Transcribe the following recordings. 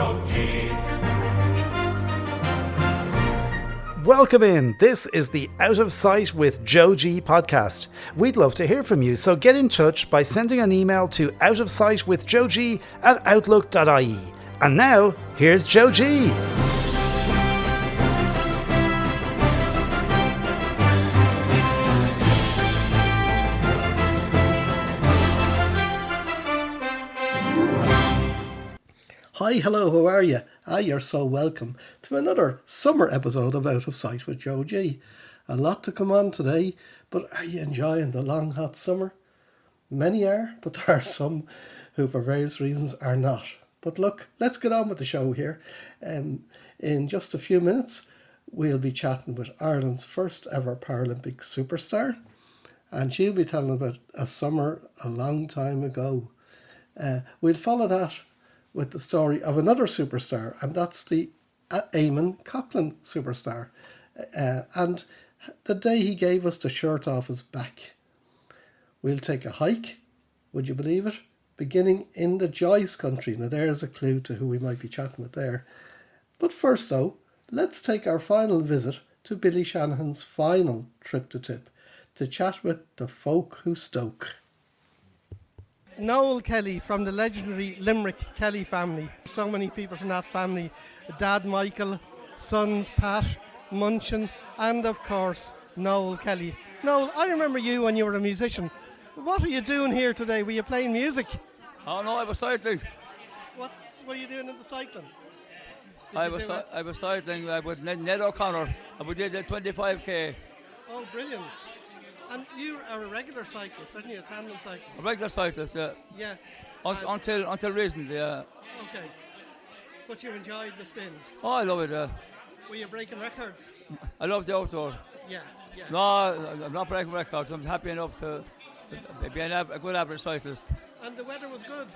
Joe G. Welcome in. This is the Out of Sight with Joe G podcast. We'd love to hear from you, so get in touch by sending an email to outofsightwithjoeg@outlook.ie. And now, here's Joe G. Hi, hello, how are you? You're so welcome to another summer episode of Out of Sight with Joe G. A lot to come on today, but are you enjoying the long hot summer? Many are, but there are some who for various reasons are not. But look, let's get on with the show here. In just a few minutes, we'll be chatting with Ireland's first ever Paralympic superstar, and she'll be telling about a summer a long time ago. We'll follow that with the story of another superstar, and that's the Eamonn Coghlan superstar. And the day he gave us the shirt off his back. We'll take a hike, would you believe it? Beginning in the Joyce country. Now there's a clue to who we might be chatting with there. But first though, let's take our final visit to Billy Shanahan's final Trip2Tipp to chat with the folk who stoke. Noel Kelly from the legendary Limerick Kelly family. So many people from that family. Dad Michael, sons Pat, Munchin, and of course Noel Kelly. Noel, I remember you when you were a musician. What are you doing here today? Were you playing music? Oh no, I was cycling. What were you doing in the cycling? I was cycling with Ned O'Connor, and we did the 25k. Oh, brilliant. And you are a regular cyclist, aren't you? A tandem cyclist? A regular cyclist, yeah. Yeah. Until recently, yeah. Okay. But you enjoyed the spin? Oh, I love it, yeah. Were you breaking records? I love the outdoor. Yeah, yeah. No, I'm not breaking records. I'm happy enough to be a good average cyclist. And the weather was good?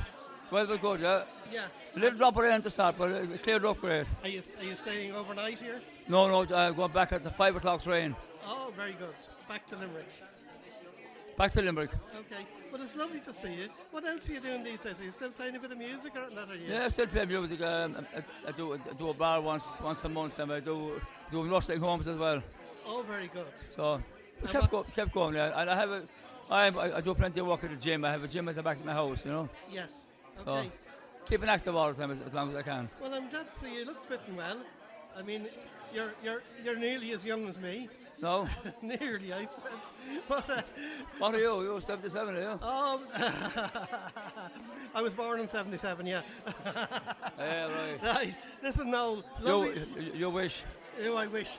Weather was good, yeah. Yeah. A little drop of rain to start, but it cleared up great. Are you staying overnight here? No, going back at the 5 o'clock train. Oh, very good. Back to Limerick. Back to Limerick. Okay. Well, it's lovely to see you. What else are you doing these days? Are you still playing a bit of music or not? Yeah, I still play music. I do a bar once a month, and I do nursing homes as well. Oh, very good. So we kept going, yeah. And I do plenty of work at the gym. I have a gym at the back of my house, you know. Yes. Okay. So keeping active all the time as long as I can. Well, I'm glad to see you look fit and well. I mean, you're nearly as young as me. No. Nearly, I said. But, what are you? You're 77, are you? I was born in 77, yeah. Yeah, right. Right. Listen, Noel. You wish. Oh, I wish.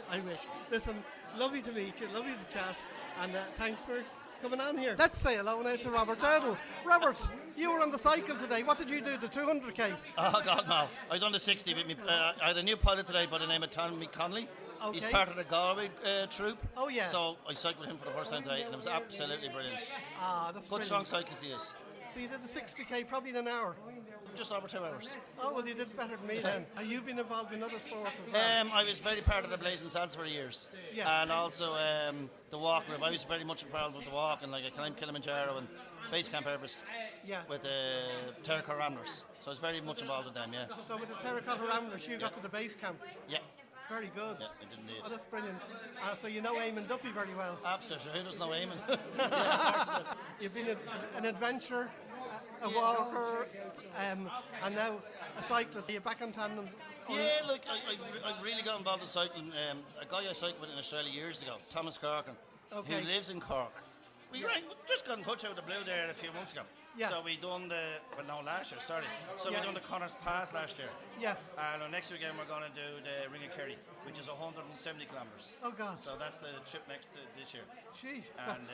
Listen, lovely to meet you, lovely to chat, and thanks for coming on here. Let's say hello now to Robert Dowdle. Robert, you were on the cycle today. What did you do, the 200k? Oh, God, no. I done the 60 with me. I had a new pilot today by the name of Tommy Connolly. Okay. He's part of the Galway troop. Oh, yeah. So I cycled with him for the first time today, and it was absolutely brilliant. That's good, brilliant. Strong cyclist he is. So you did the 60k probably in an hour? Just over 2 hours. Oh, well, you did better than me then. Have you been involved in other sport as well? I was very part of the Blazing Sads for years. Yes. And also the walk group. I was very much involved with the walk, and like I climbed Kilimanjaro and Base Camp Everest with the Terracotta Ramblers. So I was very much involved with them, yeah. So with the Terracotta Ramblers, you got to the base camp? Yeah. Very good. Yeah, I did indeed. Oh, that's brilliant. So you know Eamon Duffy very well? Absolutely. Who doesn't know Eamon? Yeah, of course I do. You've been an adventurer, a walker, and now a cyclist. Are you back on tandems? Yeah, look, I really got involved in cycling. A guy I cycled with in Australia years ago, Thomas Corkin, who lives in Cork. We just got in touch out of the blue there a few months ago. Yeah. So we done last year, sorry. So we done the Connors Pass last year. Yes. And next weekend we're going to do the Ring of Kerry, which is 170 kilometres. Oh, God. So that's the trip this year. Jeez. And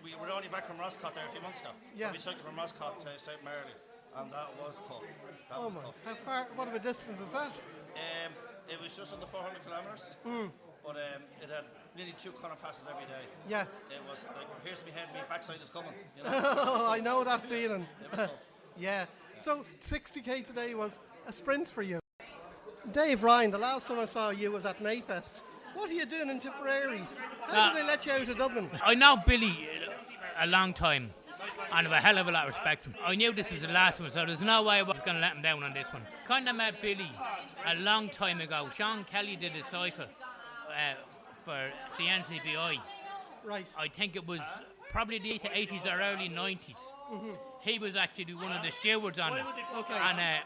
we were only back from Roscoff there a few months ago. Yeah. We cycled from Roscoff to St. Marley, and that was tough. That was tough. How far, what of a distance is that? It was just under 400 kilometres. But it had nearly 2 corner passes every day. Yeah. It was like, here's my head, my backside is coming. You know? Oh, I know that feeling. It was tough. Yeah. So 60k today was a sprint for you. Dave Ryan, the last time I saw you was at Mayfest. What are you doing in Tipperary? How did they let you out of Dublin? I know Billy a long time. and I've a hell of a lot of respect for him. I knew this was the last one, so there's no way I was going to let him down on this one. Kind of met Billy a long time ago. Sean Kelly did a cycle for the NCBI. Right. I think it was probably the 80s or early 90s. Mm-hmm. He was actually one of the stewards on it. Okay. And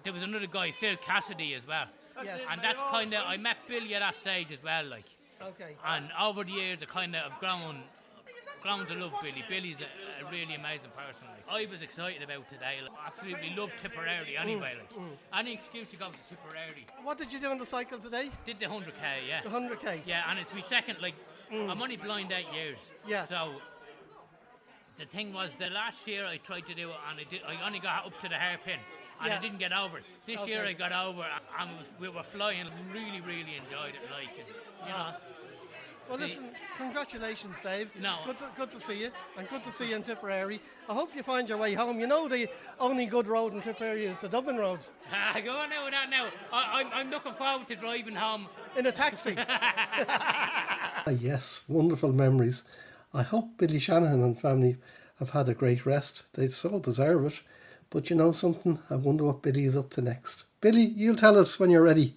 there was another guy, Phil Cassidy, as well. Yes. And that's kind of, I met Billy at that stage as well, like. Okay. And over the years, I kind of have grown to love Billy. Billy's a really amazing person. Like. I was excited about today. Like, absolutely love Tipperary anyway. Like. Any excuse to go to Tipperary. What did you do on the cycle today? Did the 100k, yeah. The 100k? Yeah, and it's my second, like, I'm only blind 8 years. Yeah. So the thing was, the last year I tried to do it, and I only got up to the hairpin, and I didn't get over it. This year I got over it, and we were flying. Really, really enjoyed it. Like, you know. Well, listen, congratulations, Dave. No. Good to see you, and good to see you in Tipperary. I hope you find your way home. You know the only good road in Tipperary is the Dublin road. Go on now with that now. I'm looking forward to driving home. In a taxi. Yes, wonderful memories. I hope Billy Shanahan and family have had a great rest. They so deserve it. But you know something? I wonder what Billy is up to next. Billy, you'll tell us when you're ready.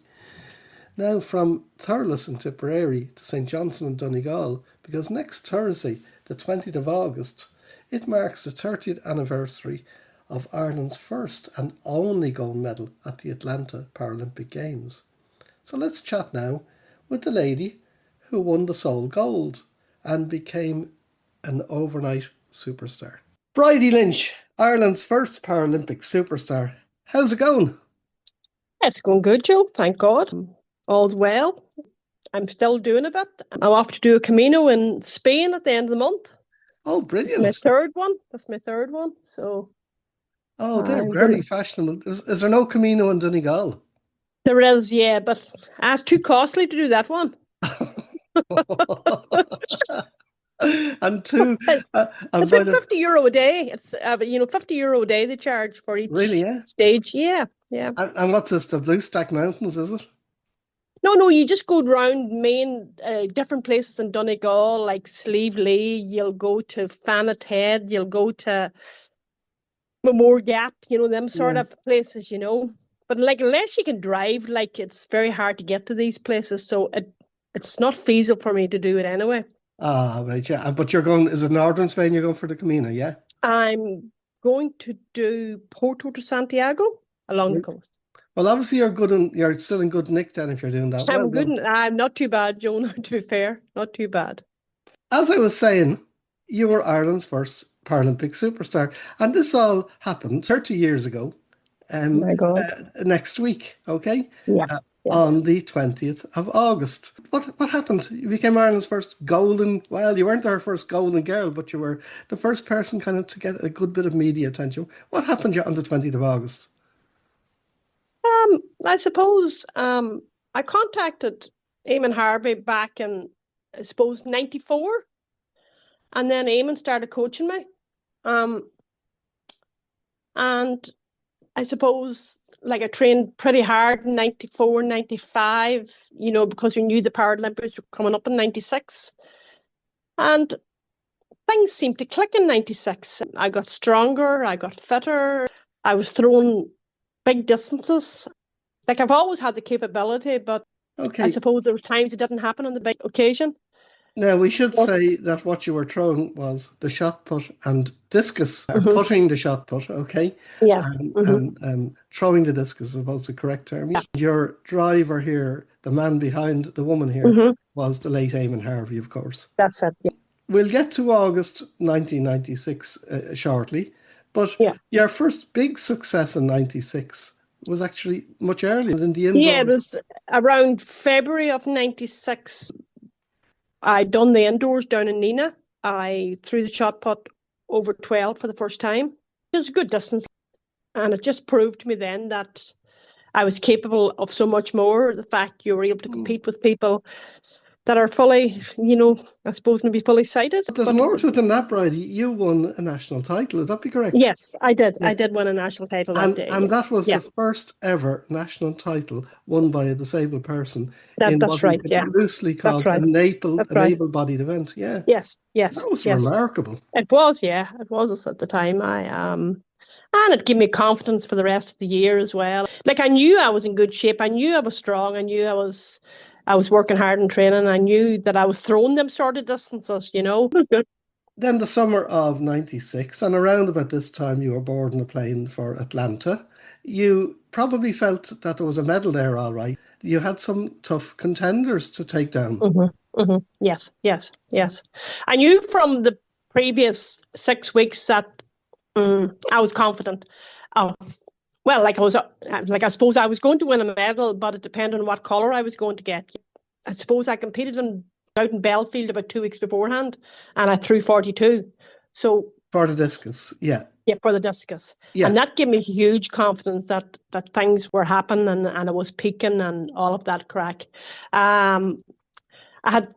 Now from Thurles in Tipperary to St Johnson in Donegal, because next Thursday, the 20th of August, it marks the 30th anniversary of Ireland's first and only gold medal at the Atlanta Paralympic Games. So let's chat now with the lady who won the sole gold and became an overnight superstar. Bridie Lynch, Ireland's first Paralympic superstar. How's it going? It's going good, Joe. Thank God. All's well. I'm still doing a bit. I'm off to do a Camino in Spain at the end of the month. Oh, brilliant. That's my third one. So. Oh, they're very fashionable. Is there no Camino in Donegal? There is, yeah, but it's too costly to do that one. And two, it's about €50 a day. It's €50 a day they charge for each stage. Yeah. And what's this? The Blue Stack Mountains, is it? No, you just go around main different places in Donegal, like Slieve Lee. You'll go to Fannet Head. You'll go to Moore Gap. Them sort of places. But like, unless you can drive, like, it's very hard to get to these places. So it's not feasible for me to do it anyway. Ah, right, yeah. But you're going, is it Northern Spain you're going for the Camino, yeah? I'm going to do Porto to Santiago along the coast. Well, obviously you're still in good nick then if you're doing that. I'm good. I'm not too bad, Joan, to be fair. Not too bad. As I was saying, you were Ireland's first Paralympic superstar. And this all happened 30 years ago. My God. Next week, okay? Yeah. On the 20th of August. What happened? You became Ireland's first golden, well, you weren't our first golden girl, but you were the first person kind of to get a good bit of media attention. What happened on the 20th of August? I suppose I contacted Eamonn Harvey back in, I suppose, 94. And then Eamonn started coaching me. And I suppose, like, I trained pretty hard in 94, 95, because we knew the Paralympics were coming up in 96. And things seemed to click in 96. I got stronger, I got fitter, I was throwing big distances. Like, I've always had the capability, but I suppose there was times it didn't happen on the big occasion. Now, we should say that what you were throwing was the shot put and discus, putting the shot put, okay? Yes. And throwing the discus, I suppose the correct term. Yeah. Your driver here, the man behind the woman here, was the late Eamonn Harvey, of course. That's it, yeah. We'll get to August 1996 shortly, but your first big success in 96 was actually much earlier than the indoor. Yeah, it was around February of 96. I'd done the indoors down in Nina. I threw the shot put over 12 for the first time. It was a good distance. And it just proved to me then that I was capable of so much more. The fact you were able to compete with people that are fully, I suppose maybe fully sighted. But there's more to it than that, Bridie. You won a national title, would that be correct? Yes, I did. Yeah. I did win a national title that day. And that was yeah. the first ever national title won by a disabled person That's what right, we yeah. loosely called right. an able-bodied event. Yeah. Yes. That was remarkable. It was, yeah. It was at the time. And it gave me confidence for the rest of the year as well. Like, I knew I was in good shape. I knew I was strong. I knew I was working hard in training. I knew that I was throwing them sort of distances, It was good. Then the summer of 96, and around about this time you were boarding a plane for Atlanta. You probably felt that there was a medal there, all right. You had some tough contenders to take down. Yes. I knew from the previous 6 weeks that I was confident of, I suppose I was going to win a medal, but it depended on what colour I was going to get. I suppose I competed out in Belfield about 2 weeks beforehand, and I threw 42. So for the discus, yeah. Yeah, for the discus. Yeah. And that gave me huge confidence that things were happening and I was peaking and all of that crack. I had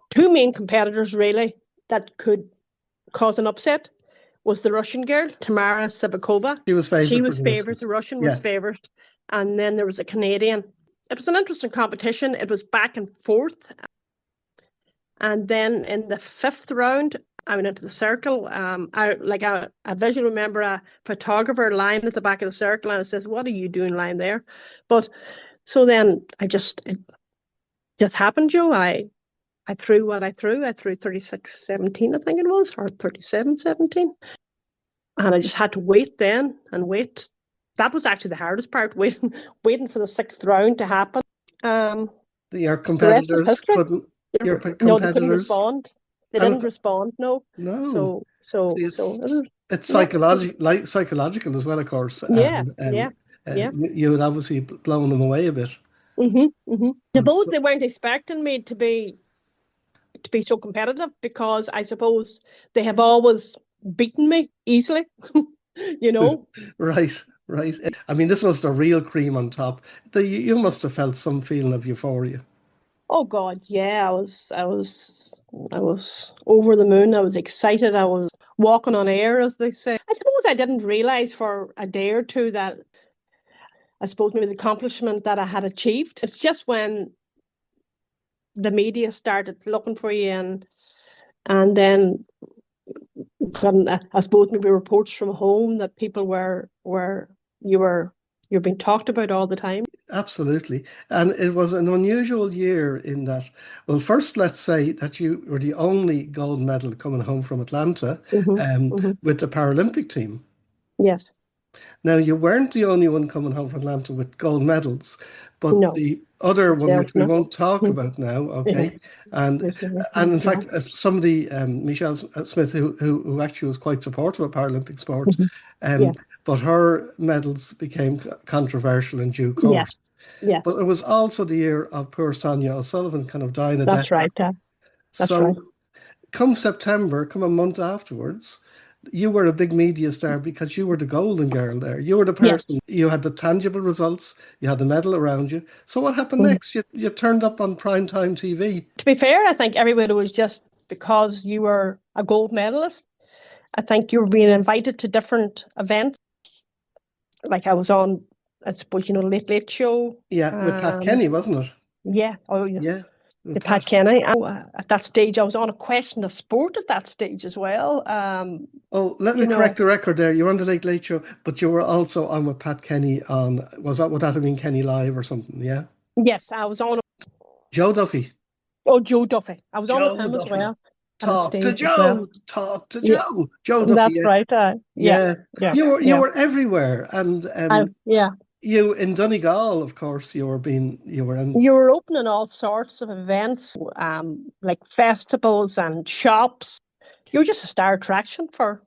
two main competitors really that could cause an upset. Was the Russian girl, Tamara Sivakova. She was favourite. She was favourite. The Russian was favourite. And then there was a Canadian. It was an interesting competition. It was back and forth. And then in the fifth round, I went into the circle. I visually remember a photographer lying at the back of the circle, and it says, "What are you doing lying there?" But so then it just happened, Joe. I threw what I threw. I threw 36.17, I think it was, or 37.17. And I just had to wait then and wait. That was actually the hardest part, waiting for the sixth round to happen. Your competitors couldn't. No, they couldn't respond. They didn't respond. No. No. So it's psychological as well, of course. Yeah. You had obviously blown them away a bit. Suppose they weren't expecting me to be so competitive, because I suppose they have always beaten me easily. Right. I mean, this was the real cream on top. You must have felt some feeling of euphoria. Oh God, yeah, I was over the moon. I was excited. I was walking on air, as they say. I suppose I didn't realize for a day or two that I suppose maybe the accomplishment that I had achieved. It's just when the media started looking for you, and then I suppose maybe reports from home that people you're being talked about all the time. Absolutely. And it was an unusual year in that, well, first, let's say that you were the only gold medal coming home from Atlanta with the Paralympic team. Yes. Now, you weren't the only one coming home from Atlanta with gold medals, but the other one, which we won't talk about now, okay? And in fact, somebody, Michelle Smith, who actually was quite supportive of Paralympic sport, but her medals became controversial in due course. Yes. But it was also the year of poor Sonia O'Sullivan kind of dying a death. That's right. Come September, come a month afterwards, you were a big media star because you were the golden girl there. You were the person. You had the tangible results. You had the medal around you. So what happened next? You turned up on primetime TV. To be fair, I think everybody was just because you were a gold medalist. I think you were being invited to different events. Like I was on, I suppose, Late Show. Yeah, with Pat Kenny, wasn't it? Yeah. Oh, yeah. Yeah. The Pat Kenny. At that stage, I was on A Question of Sport at that stage as well. Let me correct the record there. You were on the Late Show, but you were also on with Pat Kenny on, would that have been Kenny Live or something, yeah? Yes, I was on. Joe Duffy. Oh, Joe Duffy. I was on with him as well. Talk to Joe. Joe Duffy. That's right. Yeah. You were everywhere, and you in Donegal, of course. You were opening all sorts of events, like festivals and shops. You were just a star attraction for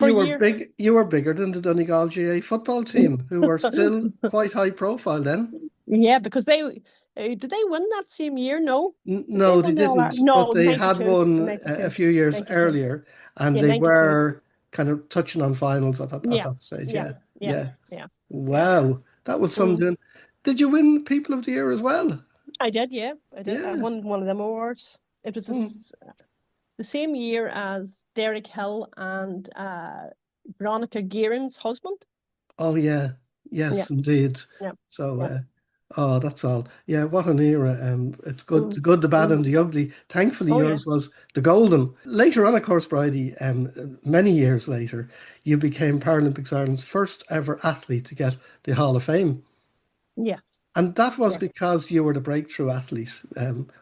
a year. You were bigger than the Donegal GA football team, who were still quite high profile then. Yeah, because did they win that same year? No. No, they didn't. No, but they had won a few years earlier, and they were kind of touching on finals at that stage. Yeah. Wow, that was something. Did you win People of the Year as well? I did, yeah. I did. I Yeah. won one of them awards. It was the same year as Derek Hill and Veronica Guerin's husband. Oh, yeah. Yeah, Yes, indeed. yeah, So, yeah. oh, that's all. Yeah, what an era. It's good, Mm, the good, the bad, mm. and the ugly. Thankfully, Oh, yeah. yours was the golden. Later on, of course, Bridie, many years later, you became Paralympics Ireland's first ever athlete to get the Hall of Fame. Yeah, And that was yeah. because you were the breakthrough athlete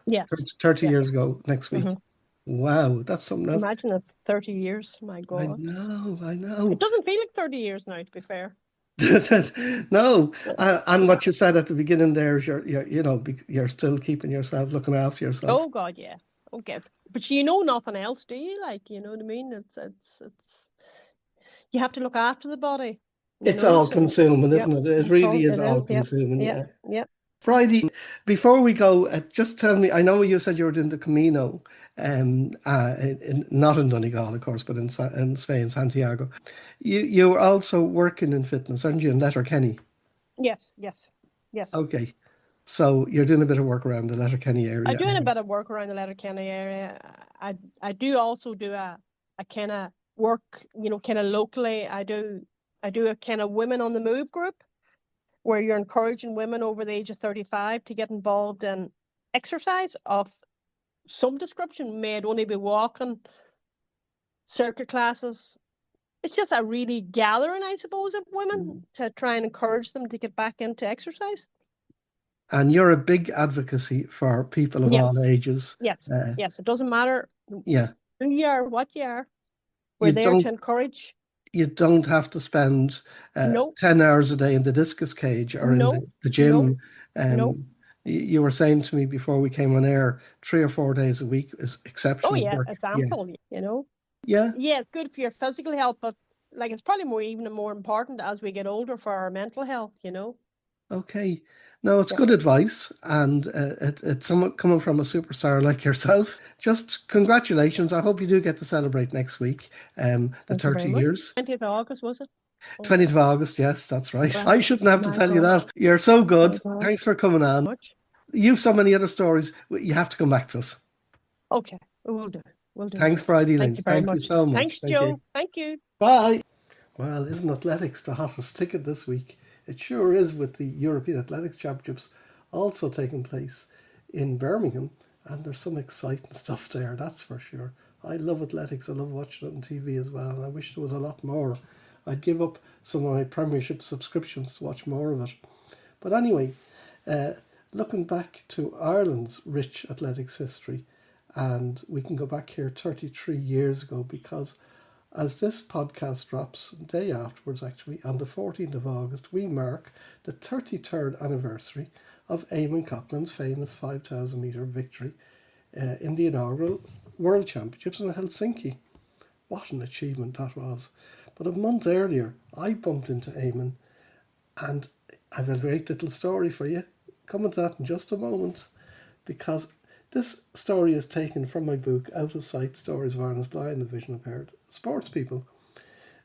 Yes. 30 Yeah. years ago next week. Mhm. Wow, that's something else. Imagine it's 30 years. My I God. know, I It know. doesn't feel like 30 years now, to be fair. No, and Yeah. what you said at the beginning there is you're still keeping yourself, looking after yourself. Oh, God, yeah. Okay. But you know nothing else, do you? Like, you know what I mean? It's, you have to look after the body, you It's know? all So, consuming, yep. isn't it? It really is It all is. Yep. consuming, Yep. yeah. Yep. Bridie, before we go, just tell me, I know you said you were doing the Camino, not in Donegal, of course, but in Spain, Santiago. You were also working in fitness, aren't you, in Letterkenny? Yes. Yes. Yes. Okay. So you're doing a bit of work around the Letterkenny area. I'm doing a bit of work around the Letterkenny area. I do also do a kind of work, you know, kind of locally. I do a kind of women on the move group where you're encouraging women over the age of 35 to get involved in exercise of some description. May it only be walking, circuit classes. It's just a really gathering, I suppose, of women to try and encourage them to get back into exercise. And you're a big advocacy for people of all ages. Yes. Yes. It doesn't matter Yeah. who you are, what you are. We're there to encourage. You don't have to spend No. 10 hours a day in the discus cage or No. in the gym. No. You were saying to me before we came on air, 3 or 4 days a week is exceptional Oh, yeah, work. it's ample, you know. Yeah. Yeah, it's good for your physical health, but like it's probably even more important as we get older for our mental health, you know. Okay. No, it's good advice, and it's coming from a superstar like yourself. Just congratulations. I hope you do get to celebrate next week, the 30 years. 20th of August, was it? 20th of August, yes, that's right. Well, I shouldn't have to tell you that. You're so good. Thanks for coming on. You've so many other stories. You have to come back to us. Okay, we'll do. We'll do. Thanks, Bridie Lynch. Thank you so much. Thanks, Joe. Thank you. Bye. Well, isn't athletics the hottest ticket this week? It sure is, with the European Athletics Championships also taking place in Birmingham, and there's some exciting stuff there, that's for sure. I love athletics. I love watching it on TV as well, and I wish there was a lot more. I'd give up some of my Premiership subscriptions to watch more of it. But anyway, looking back to Ireland's rich athletics history, and we can go back here 33 years ago, because as this podcast drops, the day afterwards actually, on the 14th of August, we mark the 33rd anniversary of Eamonn Coghlan's famous 5,000 metre victory in the Inaugural World Championships in Helsinki. What an achievement that was. But a month earlier, I bumped into Eamonn, and I've a great little story for you. Coming to that in just a moment, because this story is taken from my book, Out of Sight, Stories of Ireland's Blind and Vision Impaired Sports People,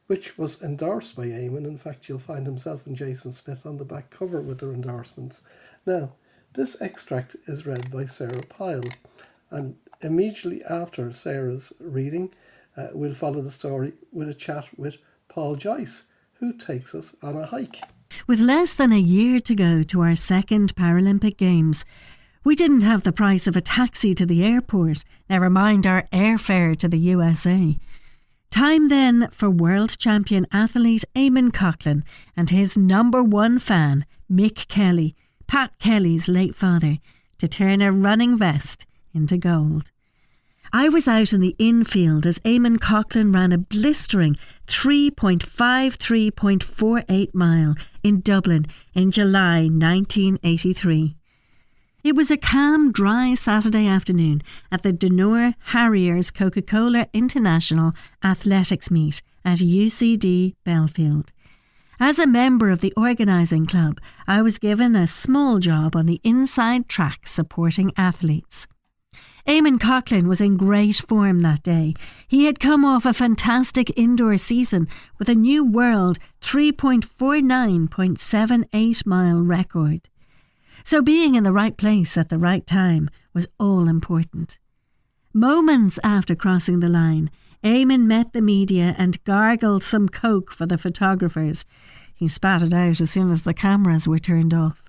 which was endorsed by Eamonn. In fact, you'll find himself and Jason Smith on the back cover with their endorsements. Now, this extract is read by Sarah Pyle, and immediately after Sarah's reading, we'll follow the story with a chat with Paul Joyce, who takes us on a hike. With less than a year to go to our second Paralympic Games, we didn't have the price of a taxi to the airport, never mind our airfare to the USA. Time then for world champion athlete Eamonn Coghlan and his number one fan, Mick Kelly, Pat Kelly's late father, to turn a running vest into gold. I was out in the infield as Eamonn Coghlan ran a blistering 3.53.48 mile in Dublin in July 1983. It was a calm, dry Saturday afternoon at the Donegal Harriers Coca-Cola International Athletics Meet at UCD Belfield. As a member of the organising club, I was given a small job on the inside track supporting athletes. Eamonn Coghlan was in great form that day. He had come off a fantastic indoor season with a new world 3.49.78 mile record. So being in the right place at the right time was all important. Moments after crossing the line, Eamonn met the media and gargled some coke for the photographers. He spat it out as soon as the cameras were turned off.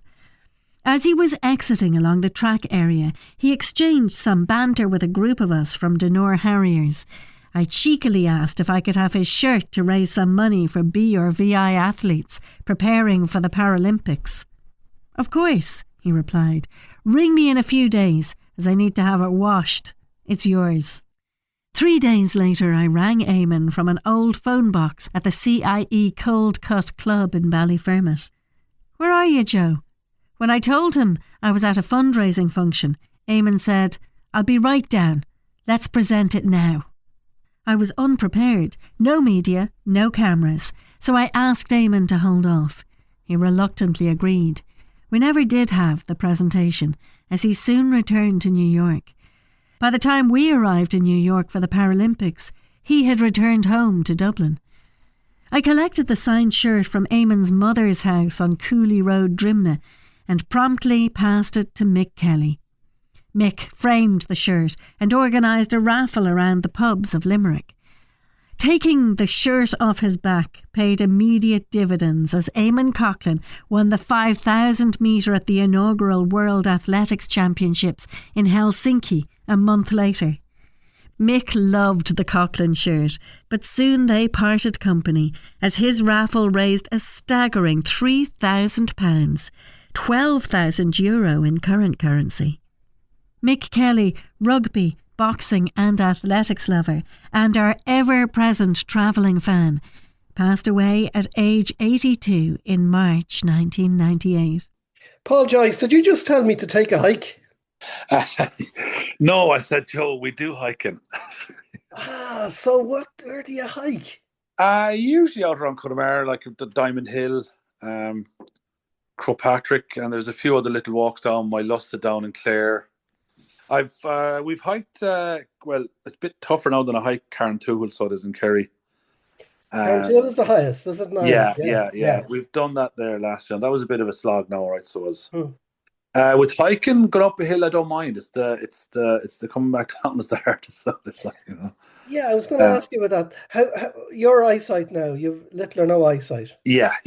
As he was exiting along the track area, he exchanged some banter with a group of us from Donegal Harriers. I cheekily asked if I could have his shirt to raise some money for B or VI athletes preparing for the Paralympics. "Of course," he replied. "Ring me in a few days, as I need to have it washed. It's yours." 3 days later, I rang Eamonn from an old phone box at the CIE Cold Cut Club in Ballyfermot. "Where are you, Joe?" When I told him I was at a fundraising function, Eamonn said, "I'll be right down. Let's present it now." I was unprepared, no media, no cameras, so I asked Eamonn to hold off. He reluctantly agreed. We never did have the presentation, as he soon returned to New York. By the time we arrived in New York for the Paralympics, he had returned home to Dublin. I collected the signed shirt from Eamonn's mother's house on Cooley Road, Drimna, and promptly passed it to Mick Kelly. Mick framed the shirt and organised a raffle around the pubs of Limerick. Taking the shirt off his back paid immediate dividends as Eamonn Coghlan won the 5,000 metre at the Inaugural World Athletics Championships in Helsinki a month later. Mick loved the Coghlan shirt, but soon they parted company as his raffle raised a staggering £3,000, €12,000 in current currency. Mick Kelly, rugby, boxing and athletics lover, and our ever-present travelling fan, passed away at age 82 in March 1998. Paul Joyce, did you just tell me to take a hike? No, I said, Joe, we do hiking. So where do you hike? Usually out around Connemara, like the Diamond Hill, Crowpatrick, and there's a few other little walks down my Lussa down in Clare. We've hiked, well, it's a bit tougher now than a hike Carntoohil, so it is in Kerry. Carntoohil is the highest, is it not? Yeah. We've done that there last year, and that was a bit of a slog now, right? So it was. With hiking, going up a hill, I don't mind. It's the coming back down is the hardest. So it's like, you know. Yeah, I was going to ask you about that. How your eyesight now? You've little or no eyesight. Yeah.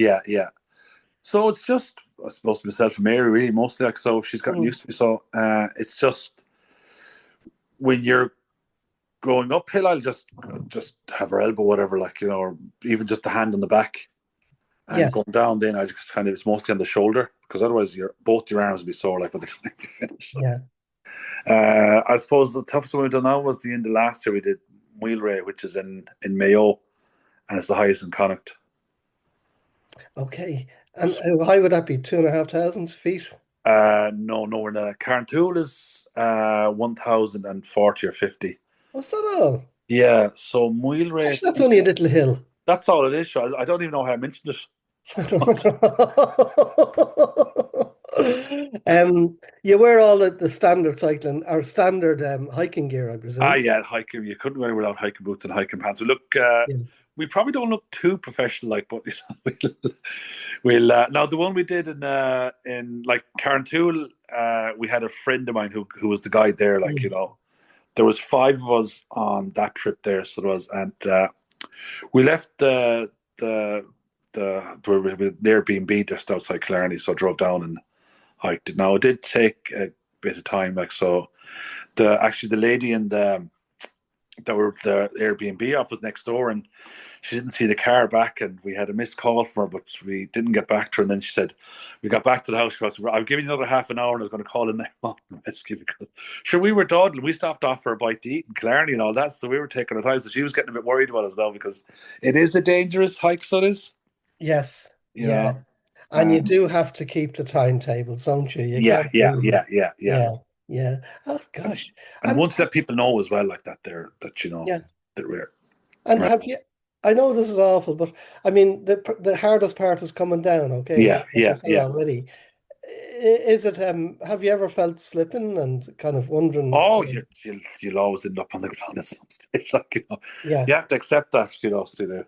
So it's just, I suppose, myself and Mary really mostly. Like, so she's gotten used to me. So it's just when you're going uphill, I'll just have her elbow, whatever, like, you know, or even just the hand on the back. And going down, then I just kind of, it's mostly on the shoulder, because otherwise both your arms will be sore like by the time you finish. So. Yeah. I suppose the toughest one we've done now was the end of last year. We did Wheelwray, which is in Mayo, and it's the highest in Connacht. Okay. And how high would that be? 2,500 feet? No, we're not. Carntoohil is 1,040 or 50. What's that all? Yeah, so Wheelwray. That's only a little hill. That's all it is. I don't even know how I mentioned it. You wear all the standard cycling or standard hiking gear, I presume. Yeah, hiking. You couldn't go anywhere without hiking boots and hiking pants. We look. We probably don't look too professional, like, but we'll. Now the one we did in like Carntoohil, we had a friend of mine who was the guide there. Like, you know, there was 5 of us on that trip there, so there was, and we left the Airbnb just outside Killarney, so I drove down and hiked it. Now it did take a bit of time, like, so the lady in the Airbnb office next door, and she didn't see the car back, and we had a missed call from her, but we didn't get back to her. And then she said, we got back to the house, she goes, I'll give you another half an hour, and I was going to call in there and rescue, because sure, we were dawdling. We stopped off for a bite to eat in Killarney and all that, so we were taking our time. So she was getting a bit worried about us now, because it is a dangerous hike, so it is. Yes. You know? And you do have to keep the timetables, don't you? Yeah. Yeah. Oh gosh. And once let people know as well, like that they're rare. And have you? I know this is awful, but I mean the hardest part is coming down. Okay. Yeah. Already, is it? Have you ever felt slipping and kind of wondering? Oh, you'll always end up on the ground at some stage, like, you know. Yeah. You have to accept that, you know. So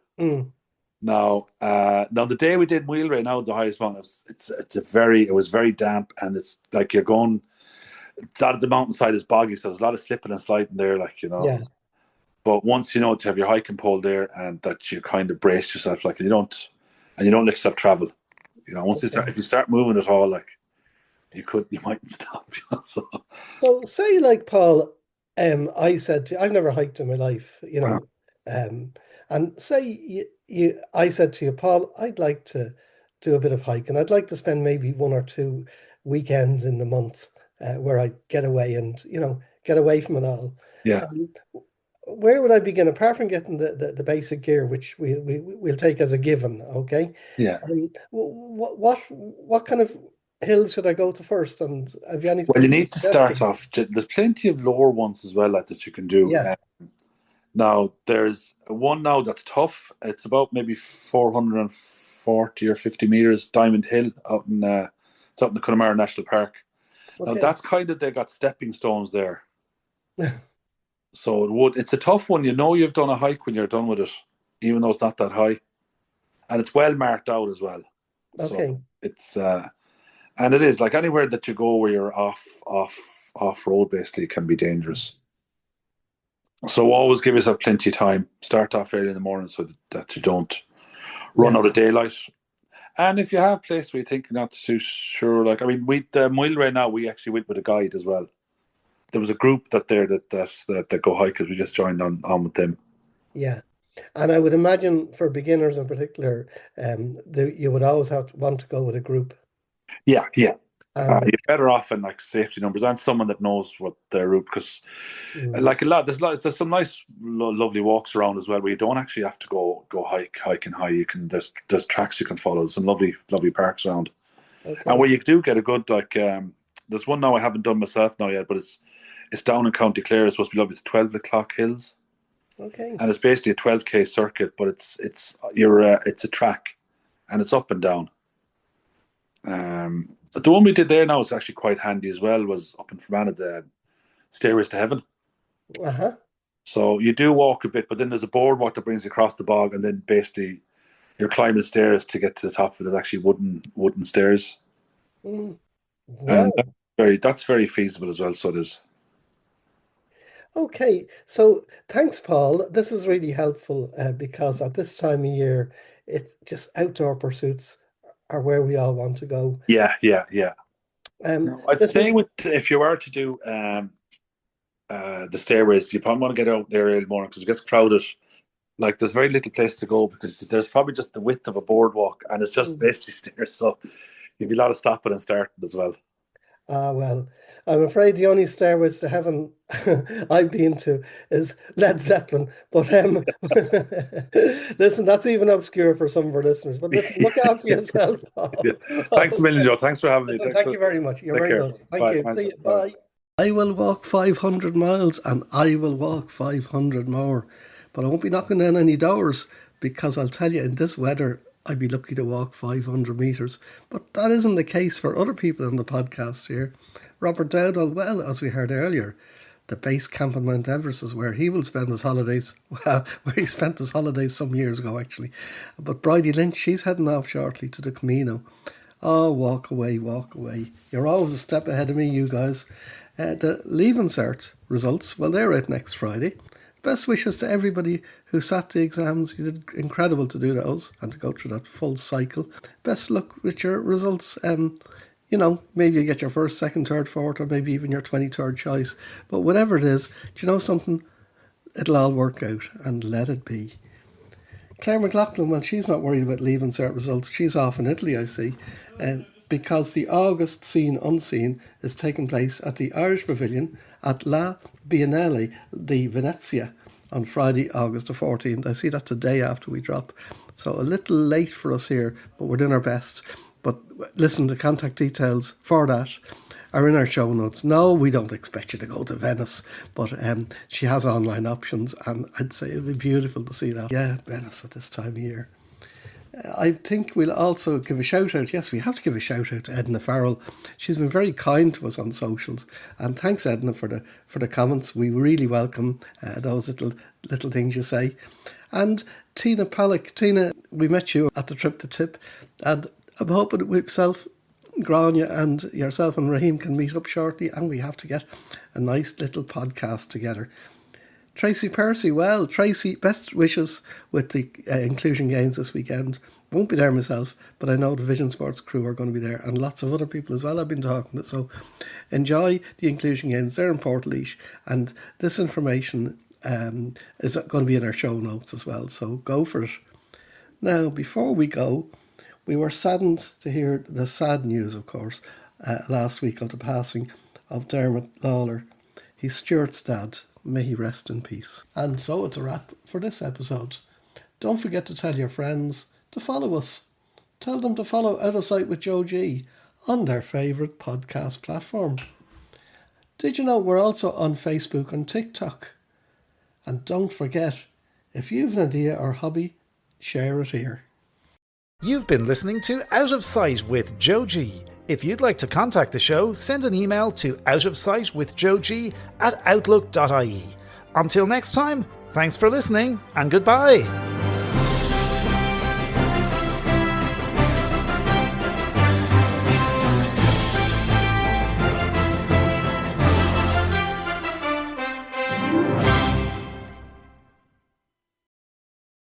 Now the day we did Wheelwray, now the highest mountain, it was very damp, and it's like you're going. The mountainside is boggy, so there's a lot of slipping and sliding there, like, you know. Yeah. But once you know to have your hiking pole there, and that you kind of brace yourself, like, you don't let yourself travel. You know, once if you start moving at all, like, you mightn't stop. You know, so say, like, Paul, I said to you, I've never hiked in my life, you know, and say I said to you, Paul, I'd like to do a bit of hiking. I'd like to spend maybe 1 or 2 weekends in the month where I get away and, you know, get away from it all. Yeah. Where would I begin, apart from getting the basic gear, which we'll take as a given, okay? Yeah. What kind of hills should I go to first? And have you any? Well, you need to start off. There's plenty of lower ones as well that you can do. Yeah. Now there's one now that's tough. It's about maybe 440 or 50 meters, Diamond Hill, it's out in the Connemara National Park. Okay. Now that's kind of, they got stepping stones there. So it's a tough one. You know, you've done a hike when you're done with it, even though it's not that high, and it's well marked out as well. Okay. So it's and it is like anywhere that you go where you're off road basically can be dangerous. So always give yourself plenty of time. Start off early in the morning so that you don't run out of daylight. And if you have a place where you think you're not too sure, like, I mean, Wheelwray now, we actually went with a guide as well. There was a group that go hikers. We just joined on with them. Yeah, and I would imagine for beginners in particular, you would always want to go with a group. Yeah. You're better off in like safety numbers and someone that knows what their route, because like there's some nice lovely walks around as well where you don't actually have to go hiking high. You can there's tracks you can follow. Some lovely parks around, and where you do get a good like there's one now I haven't done myself now yet, but it's down in County Clare. It's supposed to be lovely. It's 12 o'clock hills. Okay. And it's basically a 12k circuit, but it's a track, and it's up and down. The one we did there now is actually quite handy as well. Was up in Fermanagh, the Stairways to Heaven. So you do walk a bit, but then there's a boardwalk that brings you across the bog, and then basically you're climbing stairs to get to the top of it. There's actually wooden stairs. Wow. And that's very feasible as well. So it is. Okay, so thanks, Paul. This is really helpful because at this time of year, it's just outdoor pursuits are where we all want to go. Yeah. I'd say if you were to do the stairways, you probably want to get out there early morning because it gets crowded. Like there's very little place to go because there's probably just the width of a boardwalk and it's just basically stairs. So you'll be a lot of stopping and starting as well. Well, I'm afraid the only Stairways to Heaven I've been to is Led Zeppelin. But listen, that's even obscure for some of our listeners. But listen, look after yourself, Paul. Yeah. Thanks a million, Joe. Thanks for having me. Thank you very much. You're very good. Thank you. See you. Bye. I will walk 500 miles and I will walk 500 more. But I won't be knocking down any doors because I'll tell you, in this weather, I'd be lucky to walk 500 metres. But that isn't the case for other people on the podcast here. Robert Dowdall, well, as we heard earlier, the base camp on Mount Everest is where he will spend his holidays. Well, where he spent his holidays some years ago, actually. But Bridie Lynch, she's heading off shortly to the Camino. Oh, walk away. You're always a step ahead of me, you guys. The Leaving Cert results, well, they're out next Friday. Best wishes to everybody who sat the exams. You did incredible to do those and to go through that full cycle. Best luck with your results. You know, maybe you get your first, second, third, fourth, or maybe even your 23rd choice. But whatever it is, do you know something? It'll all work out, and let it be. Claire McLaughlin, well, she's not worried about Leaving Cert results. She's off in Italy, I see, because the August Scene Unseen is taking place at the Irish Pavilion at La Biennale di Venezia on Friday, August the 14th. I see that's a day after we drop. So a little late for us here, but we're doing our best. But listen, the contact details for that are in our show notes. No, we don't expect you to go to Venice, but she has online options, and I'd say it'd be beautiful to see that. Yeah, Venice at this time of year. I think we'll also give a shout out. Yes, we have to give a shout out to Edna Farrell. She's been very kind to us on socials, and thanks, Edna, for the comments. We really welcome those little things you say. And Tina Pollock. Tina, we met you at the Trip2Tipp, and I'm hoping that myself, Grania, and yourself and Raheem can meet up shortly, and we have to get a nice little podcast together. Tracy Percy, well, Tracy, best wishes with the Inclusion Games this weekend. Won't be there myself, but I know the Vision Sports crew are going to be there, and lots of other people as well I've been talking to. So enjoy the Inclusion Games. They're in Portlaoise, and this information is going to be in our show notes as well, so go for it. Now, before we go, we were saddened to hear the sad news, of course, last week of the passing of Dermot Lawler. He's Stuart's dad. May he rest in peace. And so it's a wrap for this episode. Don't forget to tell your friends to follow us. Tell them to follow Out of Sight with Joe G on their favourite podcast platform. Did you know we're also on Facebook and TikTok? And don't forget, if you've an idea or hobby, share it here. You've been listening to Out of Sight with Joe G. If you'd like to contact the show, send an email to outofsightwithjoeg@outlook.ie. Until next time, thanks for listening and goodbye.